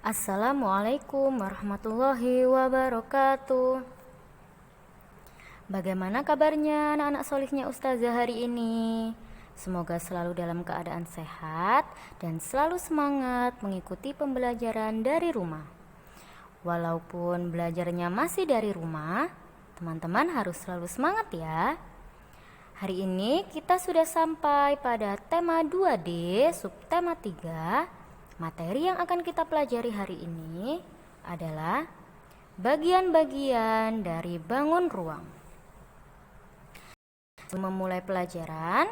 Assalamualaikum warahmatullahi wabarakatuh. Bagaimana kabarnya anak-anak solihnya Ustazah hari ini? Semoga selalu dalam keadaan sehat dan selalu semangat mengikuti pembelajaran dari rumah. Walaupun belajarnya masih dari rumah, teman-teman harus selalu semangat ya. Hari ini kita sudah sampai pada tema 2D, subtema 3. Materi yang akan kita pelajari hari ini adalah bagian-bagian dari bangun ruang. Sebelum memulai pelajaran,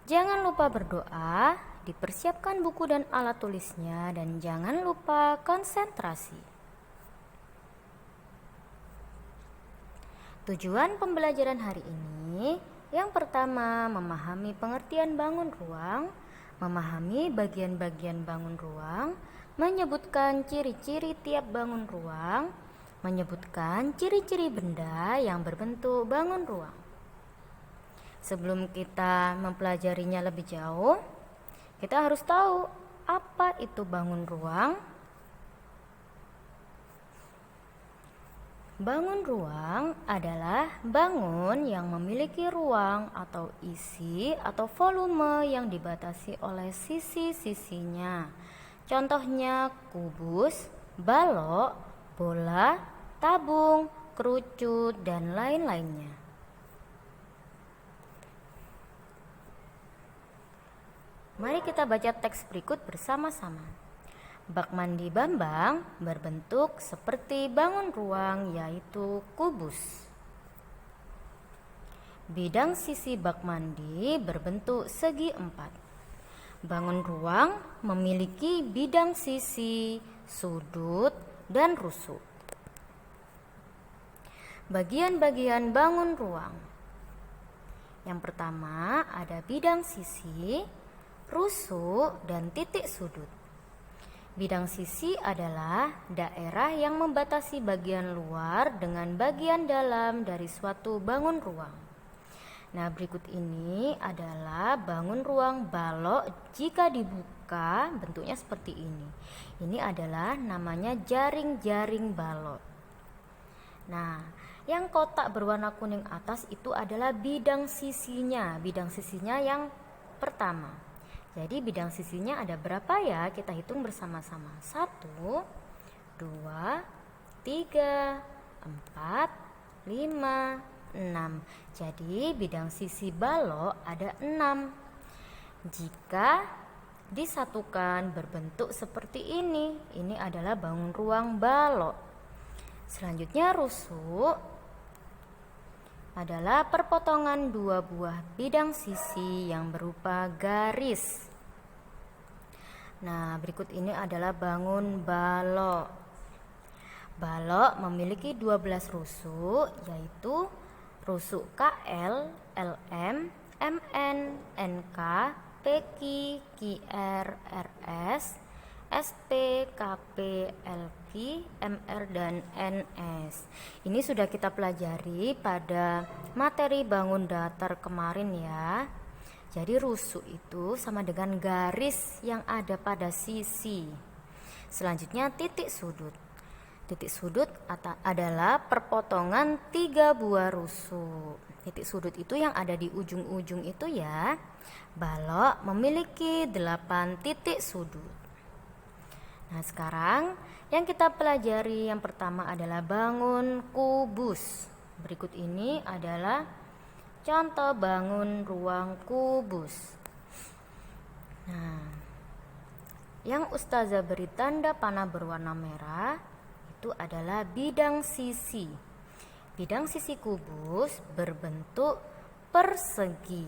jangan lupa berdoa, dipersiapkan buku dan alat tulisnya, dan jangan lupa konsentrasi. Tujuan pembelajaran hari ini, yang pertama, memahami pengertian bangun ruang, memahami bagian-bagian bangun ruang, menyebutkan ciri-ciri tiap bangun ruang, menyebutkan ciri-ciri benda yang berbentuk bangun ruang. Sebelum kita mempelajarinya lebih jauh, kita harus tahu apa itu bangun ruang. Bangun ruang adalah bangun yang memiliki ruang atau isi atau volume yang dibatasi oleh sisi-sisinya. Contohnya kubus, balok, bola, tabung, kerucut, dan lain-lainnya. Mari kita baca teks berikut bersama-sama. Bak mandi Bambang berbentuk seperti bangun ruang, yaitu kubus. Bidang sisi bak mandi berbentuk segi 4. Bangun ruang memiliki bidang sisi, sudut, dan rusuk. Bagian-bagian bangun ruang. Yang pertama ada bidang sisi, rusuk, dan titik sudut. Bidang sisi adalah daerah yang membatasi bagian luar dengan bagian dalam dari suatu bangun ruang. Nah, berikut ini adalah bangun ruang balok jika dibuka bentuknya seperti ini. Ini adalah namanya jaring-jaring balok. Nah, yang kotak berwarna kuning atas itu adalah bidang sisinya. Bidang sisinya yang pertama. Jadi bidang sisinya ada berapa ya? Kita hitung bersama-sama. 1, 2, 3, 4, 5, 6. Jadi bidang sisi balok ada 6. Jika disatukan berbentuk seperti ini. Ini adalah bangun ruang balok. Selanjutnya rusuk adalah perpotongan dua buah bidang sisi yang berupa garis. Nah, berikut ini adalah bangun balok. Balok memiliki 12 rusuk, yaitu rusuk KL, LM, MN, NK, PQ, QR, RS, SP, KP, LQ, MR, dan NS. Ini sudah kita pelajari pada materi bangun datar kemarin ya. Jadi rusuk itu sama dengan garis yang ada pada sisi. Selanjutnya titik sudut. Titik sudut adalah perpotongan 3 buah rusuk. Titik sudut itu yang ada di ujung-ujung itu ya. Balok memiliki 8 titik sudut. Nah, sekarang yang kita pelajari yang pertama adalah bangun kubus. Berikut ini adalah contoh bangun ruang kubus. Nah, yang Ustazah beri tanda panah berwarna merah itu adalah bidang sisi. Bidang sisi kubus berbentuk persegi.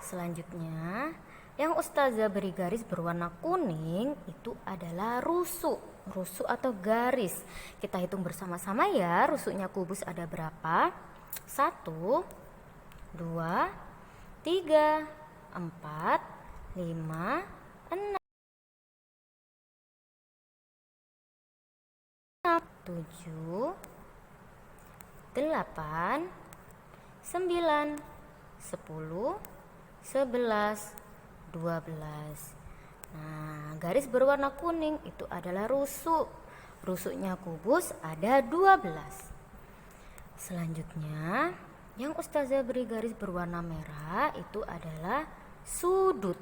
Selanjutnya, yang Ustazah beri garis berwarna kuning itu adalah rusuk. Rusuk atau garis. Kita hitung bersama-sama ya, rusuknya kubus ada berapa? 1, 2, 3, 4, 5, 6, 7, 8, 9, 10, 11, 12. Nah, garis berwarna kuning itu adalah rusuk. Rusuknya kubus ada 12. Selanjutnya, yang Ustazah beri garis berwarna merah itu adalah sudut.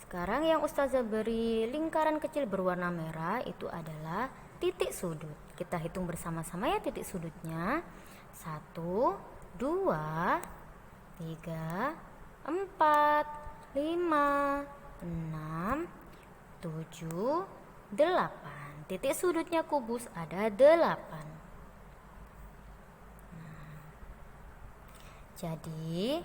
Sekarang yang Ustazah beri lingkaran kecil berwarna merah itu adalah titik sudut. Kita hitung bersama-sama ya titik sudutnya. 1, 2, 3, 4, 5, 6, 7, 8. Titik sudutnya kubus ada 8. Jadi,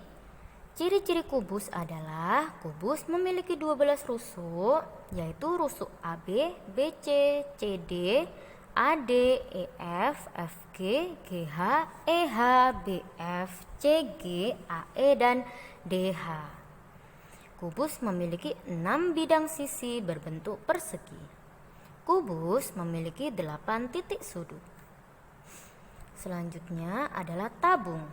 ciri-ciri kubus adalah kubus memiliki 12 rusuk, yaitu rusuk AB, BC, CD, AD, EF, FG, GH, EH, BF, CG, AE, dan DH. Kubus memiliki 6 bidang sisi berbentuk persegi. Kubus memiliki 8 titik sudut. Selanjutnya adalah tabung.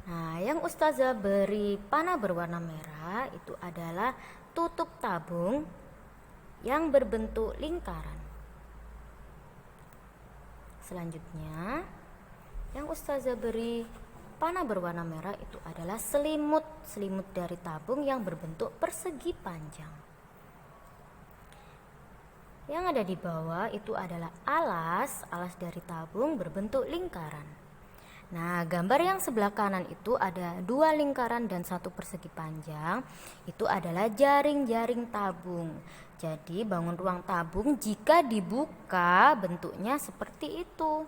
Nah, yang Ustazah beri panah berwarna merah itu adalah tutup tabung yang berbentuk lingkaran. Selanjutnya, yang Ustazah beri panah berwarna merah itu adalah selimut dari tabung yang berbentuk persegi panjang. Yang ada di bawah itu adalah alas dari tabung berbentuk lingkaran. Nah, gambar yang sebelah kanan itu ada 2 lingkaran dan 1 persegi panjang. Itu adalah jaring-jaring tabung. Jadi bangun ruang tabung jika dibuka bentuknya seperti itu.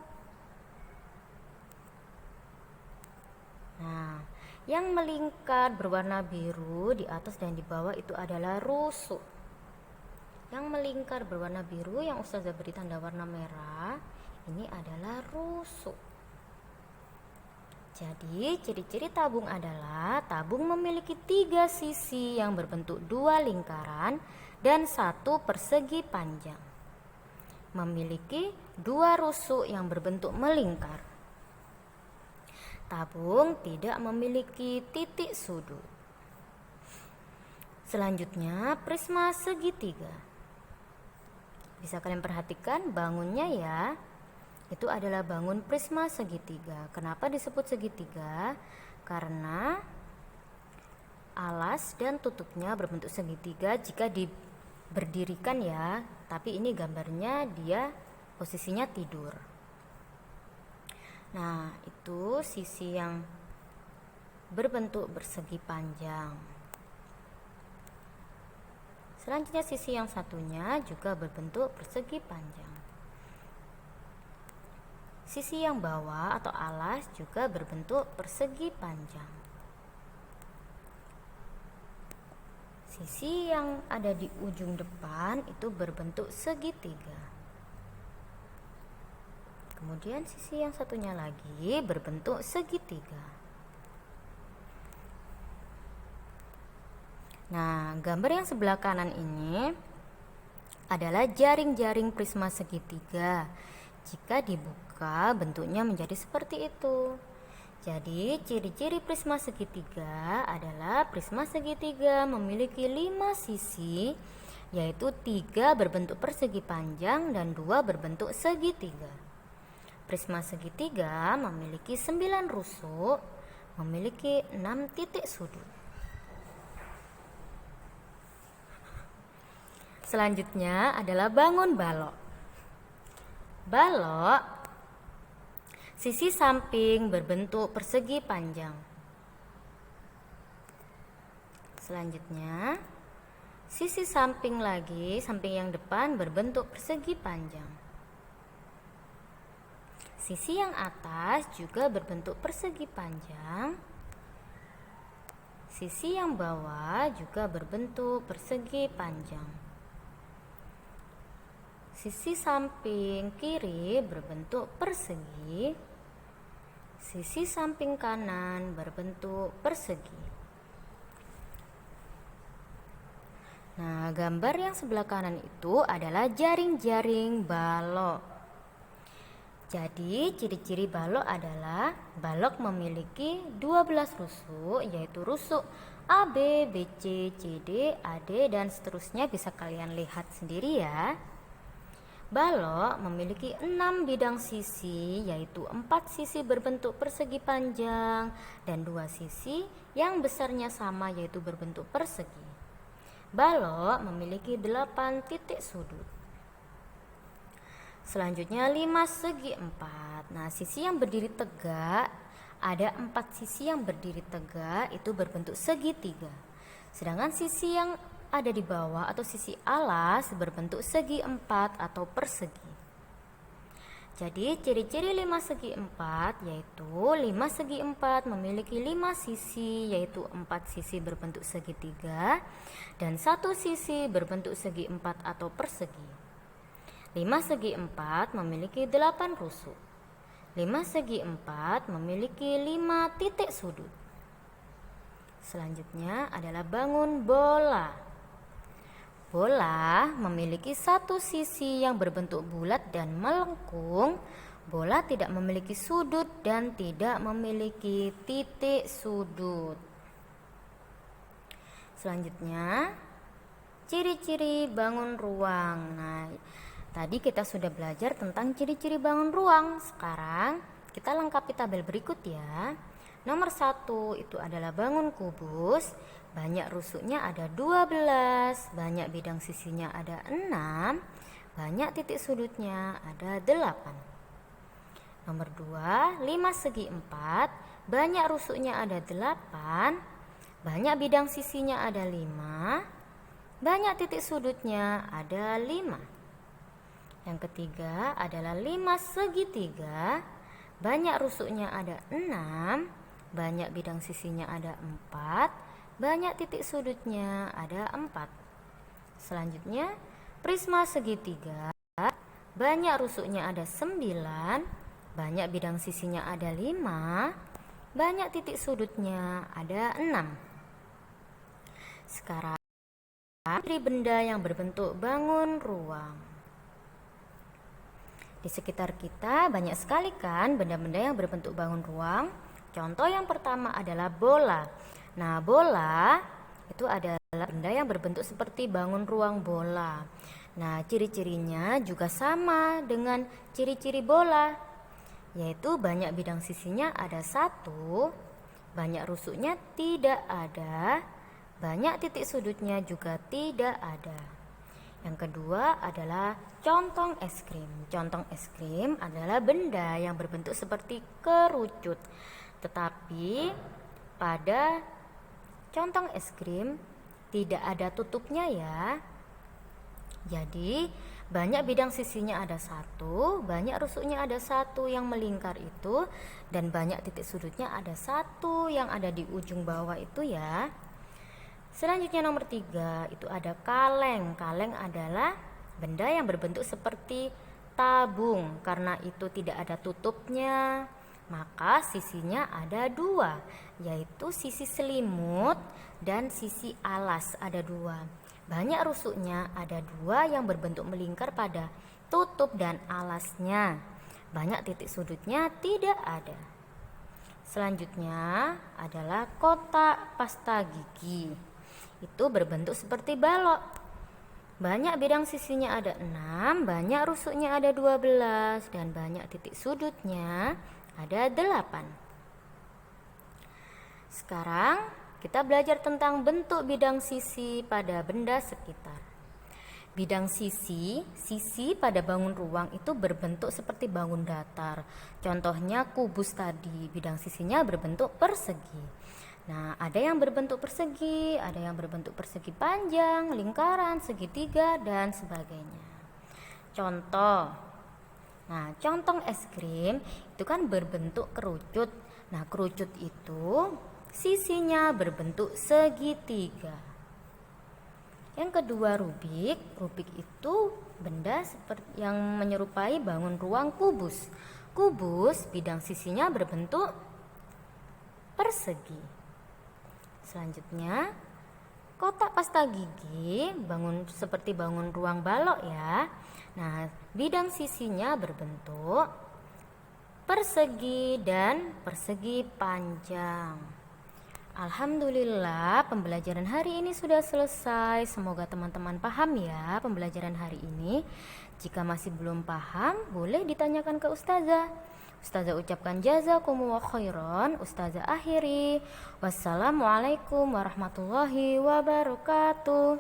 Nah, yang melingkar berwarna biru di atas dan di bawah itu adalah rusuk. Yang melingkar berwarna biru yang Ustazah beri tanda warna merah, ini adalah rusuk. Jadi ciri-ciri tabung adalah tabung memiliki 3 sisi yang berbentuk 2 lingkaran dan 1 persegi panjang. Memiliki 2 rusuk yang berbentuk melingkar. Tabung tidak memiliki titik sudut. Selanjutnya, prisma segitiga. Bisa kalian perhatikan bangunnya ya. Itu adalah bangun prisma segitiga. Kenapa disebut segitiga? Karena alas dan tutupnya berbentuk segitiga jika berdirikan ya. Tapi ini gambarnya dia posisinya tidur. Nah, itu sisi yang berbentuk persegi panjang. Selanjutnya sisi yang satunya juga berbentuk persegi panjang. Sisi yang bawah atau alas juga berbentuk persegi panjang. Sisi yang ada di ujung depan itu berbentuk segitiga. Kemudian sisi yang satunya lagi berbentuk segitiga. Nah, gambar yang sebelah kanan ini adalah jaring-jaring prisma segitiga. Jika dibuka, bentuknya menjadi seperti itu. Jadi, ciri-ciri prisma segitiga adalah prisma segitiga memiliki 5 sisi, yaitu 3 berbentuk persegi panjang dan 2 berbentuk segitiga. Prisma segitiga memiliki 9 rusuk, memiliki 6 titik sudut. Selanjutnya adalah bangun balok. Balok sisi samping berbentuk persegi panjang. Selanjutnya, sisi samping lagi, samping yang depan berbentuk persegi panjang. Sisi yang atas juga berbentuk persegi panjang. Sisi yang bawah juga berbentuk persegi panjang. Sisi samping kiri berbentuk persegi. Sisi samping kanan berbentuk persegi. Nah, gambar yang sebelah kanan itu adalah jaring-jaring balok. Jadi, ciri-ciri balok adalah balok memiliki 12 rusuk, yaitu rusuk AB, BC, CD, AD, dan seterusnya bisa kalian lihat sendiri ya. Balok memiliki 6 bidang sisi, yaitu 4 sisi berbentuk persegi panjang dan 2 sisi yang besarnya sama yaitu berbentuk persegi. Balok memiliki 8 titik sudut. Selanjutnya 5 segi 4. Nah, sisi yang berdiri tegak, ada 4 sisi yang berdiri tegak itu berbentuk segitiga. Sedangkan sisi yang ada di bawah atau sisi alas berbentuk segi 4 atau persegi. Jadi ciri-ciri 5 segi 4 yaitu 5 segi 4 memiliki 5 sisi, yaitu 4 sisi berbentuk segitiga dan 1 sisi berbentuk segi 4 atau persegi. 5 segi 4 memiliki 8 rusuk. 5 segi 4 memiliki 5 titik sudut. Selanjutnya adalah bangun bola. Bola memiliki 1 sisi yang berbentuk bulat dan melengkung. Bola tidak memiliki sudut dan tidak memiliki titik sudut. Selanjutnya, ciri-ciri bangun ruang. Nah, tadi kita sudah belajar tentang ciri-ciri bangun ruang. Sekarang kita lengkapi tabel berikut ya. Nomor 1 itu adalah bangun kubus. Banyak rusuknya ada 12, banyak bidang sisinya ada 6, banyak titik sudutnya ada 8. Nomor 2, 5 segi 4, banyak rusuknya ada 8, banyak bidang sisinya ada 5, banyak titik sudutnya ada 5. Yang ketiga adalah 5 segi 3, banyak rusuknya ada 6, banyak bidang sisinya ada 4, banyak titik sudutnya ada 4. Selanjutnya, prisma segitiga, banyak rusuknya ada 9, banyak bidang sisinya ada 5, banyak titik sudutnya ada 6. Sekarang, ciri benda yang berbentuk bangun ruang. Di sekitar kita banyak sekali kan benda-benda yang berbentuk bangun ruang. Contoh yang pertama adalah bola. Nah, bola itu adalah benda yang berbentuk seperti bangun ruang bola. Nah, ciri-cirinya juga sama dengan ciri-ciri bola, yaitu banyak bidang sisinya ada 1, banyak rusuknya tidak ada, banyak titik sudutnya juga tidak ada. Yang kedua adalah contong es krim. Contong es krim adalah benda yang berbentuk seperti kerucut, tetapi pada contong es krim tidak ada tutupnya ya. Jadi banyak bidang sisinya ada 1, banyak rusuknya ada 1 yang melingkar itu, dan banyak titik sudutnya ada 1 yang ada di ujung bawah itu ya. Selanjutnya nomor 3 itu ada kaleng. Kaleng adalah benda yang berbentuk seperti tabung. Karena itu tidak ada tutupnya, maka sisinya ada 2, yaitu sisi selimut dan sisi alas ada 2. Banyak rusuknya ada 2 yang berbentuk melingkar pada tutup dan alasnya. Banyak titik sudutnya tidak ada. Selanjutnya adalah kotak pasta gigi. Itu berbentuk seperti balok. Banyak bidang sisinya ada 6, banyak rusuknya ada 12, dan banyak titik sudutnya ada 8. Sekarang kita belajar tentang bentuk bidang sisi pada benda sekitar. Bidang sisi pada bangun ruang itu berbentuk seperti bangun datar. Contohnya kubus tadi, bidang sisinya berbentuk persegi. Nah, ada yang berbentuk persegi, ada yang berbentuk persegi panjang, lingkaran, segitiga, dan sebagainya. Contoh. Nah, contong es krim itu kan berbentuk kerucut. Nah, kerucut itu sisinya berbentuk segitiga. Yang kedua, rubik. Rubik itu benda seperti yang menyerupai bangun ruang kubus. Kubus bidang sisinya berbentuk persegi. Selanjutnya, kotak pasta gigi seperti bangun ruang balok ya. Nah, bidang sisinya berbentuk persegi dan persegi panjang. Alhamdulillah, pembelajaran hari ini sudah selesai. Semoga teman-teman paham ya pembelajaran hari ini. Jika masih belum paham, boleh ditanyakan ke ustazah. Ustazah ucapkan jazakumullah khairan. Ustazah akhiri. Wassalamualaikum warahmatullahi wabarakatuh.